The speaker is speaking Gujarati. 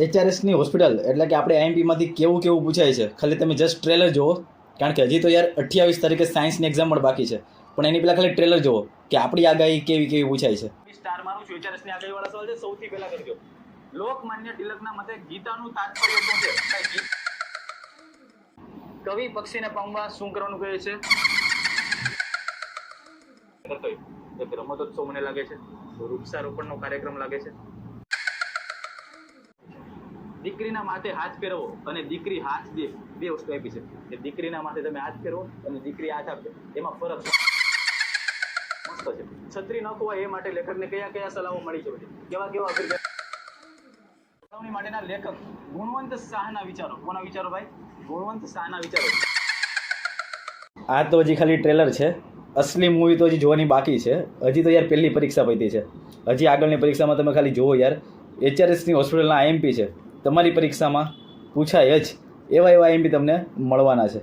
HRSની હોસ્પિટલ એટલે કે આપણે IMP કેવું કેવું પૂછાય છે, ખાલી તમે જસ્ટ ટ્રેલર જુઓ. કારણ કે હજી તો યાર 28 તારીખે સાયન્સની એક્ઝામ પણ બાકી છે, પણ એની પહેલાં ખાલી ટ્રેલર જુઓ કે આપણી આગાહી કેવી કેવી પૂછાય છે. સ્ટાર મારું છું. HRSની આગાહીવાળા સવાલ છે. સૌથી પહેલા કરજો. લોકમાન્ય તિલકના મતે ગીતાનું તાત્પર્ય શું છે? કવિ પક્ષીને પામવા શું કરવાનું કહે છે? એક રમતોત્સવ મને લાગે છે, વૃક્ષારોપણનો કાર્યક્રમ લાગે છે. દીકરીના માથે હાથ ફેરવો અને દીકરી હાથ દે, બે વસ્તુ આપી છે કે દીકરીના માથે તમે હાથ ફેરવો અને દીકરી હાથ આપે, એમાં ફરક મસ્ત છે. છત્રી ન ખોવાય એ માટે લેખકને કયા કયા સલાહો મળી છે? કેવા કેવા માટેના લેખક ગુણવંત શાહના વિચારો. કોના વિચારો ભાઈ? ગુણવંત શાહના વિચારો. આ તો હજી ખાલી ટ્રેલર છે, અસલી મૂવી તો હજી જોવાની બાકી છે. હજી તો યાર પહેલી પરીક્ષા પતી છે, હજી આગળની પરીક્ષામાં તમે ખાલી જુઓ યાર. HRSની હોસ્પિટલના IMP છે, તમારી પરીક્ષામાં પૂછાય જ એવા IMP તમને મળવાના છે.